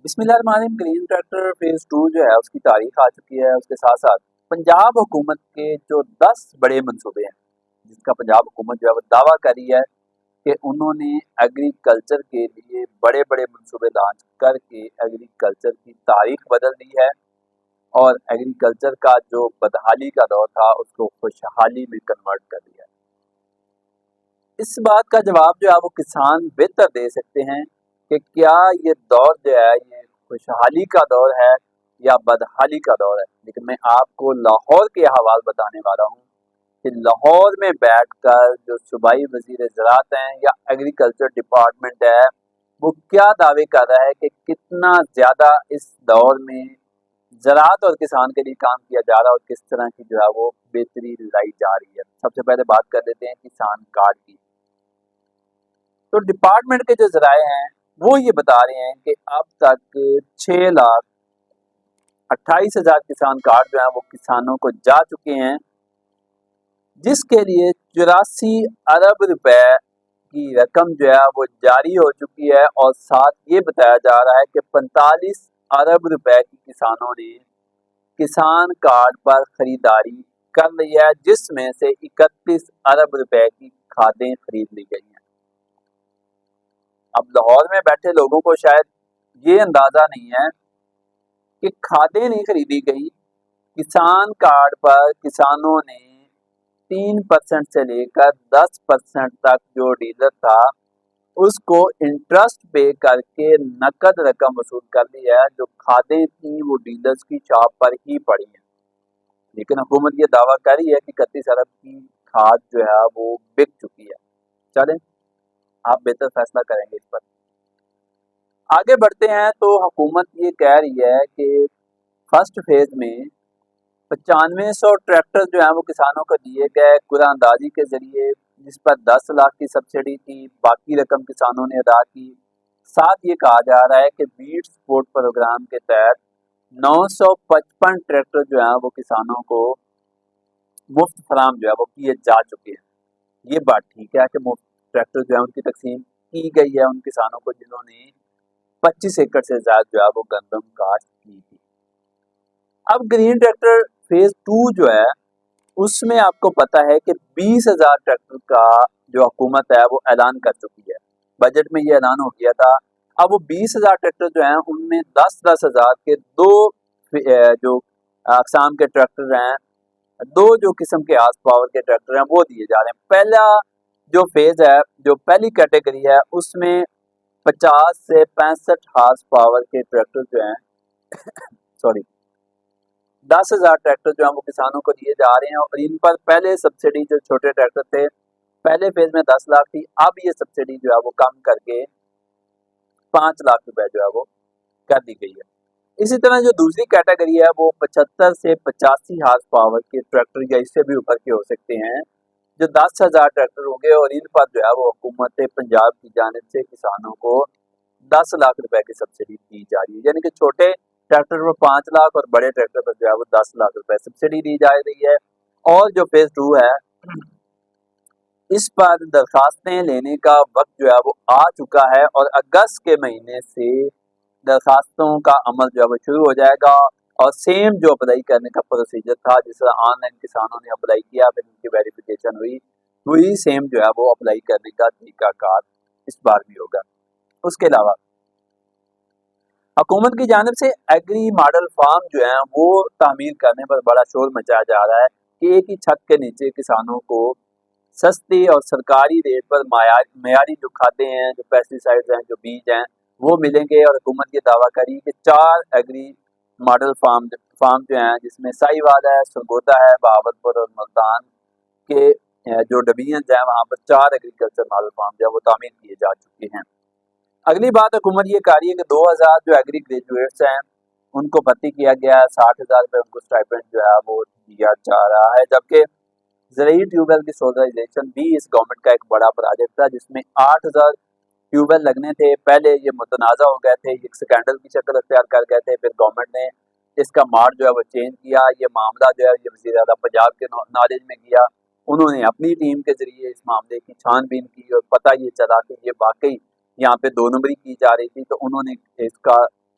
بسم اللہ الرحمن الرحیم۔ گرین ٹریکٹر فیز 2 جو ہے اس کی تاریخ آ چکی ہے۔ اس کے ساتھ ساتھ پنجاب حکومت کے جو 10 بڑے منصوبے ہیں، جس کا پنجاب حکومت جو ہے وہ دعویٰ کری ہے کہ انہوں نے ایگریکلچر کے لیے بڑے بڑے منصوبے لانچ کر کے ایگریکلچر کی تاریخ بدل دی ہے اور ایگریکلچر کا جو بدحالی کا دور تھا اس کو خوشحالی میں کنورٹ کر دیا ہے۔ اس بات کا جواب جو ہے وہ کسان بہتر دے سکتے ہیں کہ کیا یہ دور جو ہے یہ خوشحالی کا دور ہے یا بدحالی کا دور ہے۔ لیکن میں آپ کو لاہور کے حوال بتانے والا ہوں کہ لاہور میں بیٹھ کر جو صوبائی وزیر زراعت ہیں یا ایگریکلچر ڈپارٹمنٹ ہے وہ کیا دعوے کر رہا ہے کہ کتنا زیادہ اس دور میں زراعت اور کسان کے لیے کام کیا جا رہا ہے اور کس طرح کی جو ہے وہ بہتری لائی جا رہی ہے۔ سب سے پہلے بات کر لیتے ہیں کسان کارڈ کی۔ تو ڈپارٹمنٹ کے جو ذرائع ہیں وہ یہ بتا رہے ہیں کہ اب تک 6,28,000 کسان کارڈ جو ہیں وہ کسانوں کو جا چکے ہیں، جس کے لیے 84 ارب روپے کی رقم جو ہے وہ جاری ہو چکی ہے، اور ساتھ یہ بتایا جا رہا ہے کہ 45 ارب روپے کی کسانوں نے کسان کارڈ پر خریداری کر لی ہے، جس میں سے 31 ارب روپے کی کھادیں خرید لی گئی ہیں۔ اب لاہور میں بیٹھے لوگوں کو شاید یہ اندازہ نہیں ہے کہ کھادیں نہیں خریدی گئی، کسان کارڈ پر کسانوں نے 3% سے لے کر 10% تک جو ڈیلر تھا اس کو انٹرسٹ پے کر کے نقد رقم وصول کر لی ہے، جو کھادیں تھیں وہ ڈیلرز کی شاپ پر ہی پڑی ہیں۔ لیکن حکومت یہ دعویٰ کری ہے کہ 31 ارب کی کھاد جو ہے وہ بک چکی ہے۔ چلیں آپ بہتر فیصلہ کریں گے اس پر۔ آگے بڑھتے ہیں تو حکومت یہ کہہ رہی ہے کہ فرسٹ فیز میں 9500 ٹریکٹر جو ہیں وہ کسانوں کو دیے گئے قرعہ اندازی کے ذریعے، جس پر 10 لاکھ کی سبسڈی تھی، باقی رقم کسانوں نے ادا کی۔ ساتھ یہ کہا جا رہا ہے کہ بیٹ سپورٹ پروگرام کے تحت 955 ٹریکٹر جو ہیں وہ کسانوں کو مفت فراہم جو ہے وہ کیے جا چکے ہیں۔ یہ بات ٹھیک ہے کہ مفت ٹریکٹر جو ہے ان کی تقسیم کی گئی ہے ان کسانوں کو جنہوں نے 25 ایکڑ سے زیادہ جو ہے وہ گندم کاشت کی تھی۔ اب گرین ٹریکٹر فیز 2 جو ہے اس میں آپ کو پتا ہے کہ 20,000 ٹریکٹر کا جو حکومت ہے وہ اعلان کر چکی ہے، بجٹ میں یہ اعلان ہو گیا تھا۔ اب وہ 20,000 ٹریکٹر جو ہیں ان میں 10,000 کے دو جو اقسام کے ٹریکٹر ہیں، دو جو قسم کے ہارس پاور کے ٹریکٹر ہیں وہ دیے جا رہے ہیں۔ پہلا جو فیز ہے، جو پہلی کیٹیگری ہے، اس میں 50 سے 65 ہارس پاور کے ٹریکٹر جو ہیں 10,000 ٹریکٹر جو ہیں وہ کسانوں کو دیے جا رہے ہیں، اور ان پر پہلے سبسڈی جو چھوٹے ٹریکٹر تھے پہلے فیز میں 10 لاکھ تھی، اب یہ سبسڈی جو ہے وہ کم کر کے 5 لاکھ روپے جو ہے وہ کر دی گئی ہے۔ اسی طرح جو دوسری کیٹیگری ہے وہ 75 سے 85 ہارس پاور کے ٹریکٹر یا اس سے بھی اوپر کے ہو سکتے ہیں، جو 10,000 ٹریکٹر ہوں گے، اور ان پر جو ہے وہ حکومت پنجاب کی جانب سے کسانوں کو 10 لاکھ روپے کی سبسڈی دی جا رہی ہے، یعنی کہ چھوٹے ٹریکٹر پر 5 لاکھ اور بڑے ٹریکٹر پر جو ہے وہ 10 لاکھ روپے سبسڈی دی جا رہی ہے۔ اور جو فیز 2 ہے اس پر درخواستیں لینے کا وقت جو ہے وہ آ چکا ہے، اور اگست کے مہینے سے درخواستوں کا عمل جو ہے وہ شروع ہو جائے گا، اور سیم جو اپلائی کرنے کا پروسیجر تھا، جس طرح آن لائن کسانوں نے اپلائی کیا پھر ان کی ویریفیکیشن ہوئی، وہی سیم جو ہے وہ اپلائی کرنے کا طریقہ کار اس بار بھی ہوگا۔ اس کے علاوہ حکومت کی جانب سے ایگری ماڈل فارم جو ہیں وہ تعمیر کرنے پر بڑا شور مچایا جا رہا ہے کہ ایک ہی چھت کے نیچے کسانوں کو سستی اور سرکاری ریٹ پر معیاری جو کھادیں ہیں، جو پیسٹی سائڈز ہیں، جو بیج ہیں وہ ملیں گے، اور حکومت یہ دعویٰ کری کہ 4 ایگری ماڈل فارم جو ہیں، جس میں سائی وال ہے، سرگودا ہے، بہاولپور اور ملتان کے جو ڈویژنز ہیں وہاں پر 4 ایگریکلچر ماڈل فارم جو ہے وہ تعمیر کیے جا چکے ہیں۔ اگلی بات حکومت یہ کہہ رہی ہے کہ 2,000 جو ایگری گریجویٹس ہیں ان کو بھرتی کیا گیا ہے، 60,000 روپے ان کو اسٹائپنڈ جو ہے وہ دیا جا رہا ہے، جبکہ زرعی ٹیوب ویل کی سولرائزیشن بھی اس گورنمنٹ کا ایک بڑا پروجیکٹ تھا، جس میں 8,000 ٹیوب ویل لگنے تھے۔ پہلے یہ متنازع ہو گئے تھے، ایک سکینڈل کی شکل اختیار کر گئے تھے، پھر گورنمنٹ نے اس کا ماڈ جو ہے وہ چینج کیا۔ یہ معاملہ جو ہے یہ وزیر اعلیٰ پنجاب کے نالج میں گیا، انہوں نے اپنی ٹیم کے ذریعے اس معاملے کی چھان بین کی، اور پتہ یہ چلا کہ یہ واقعی یہاں پہ 2 نمبری کی جا رہی تھی، تو انہوں نے اس کا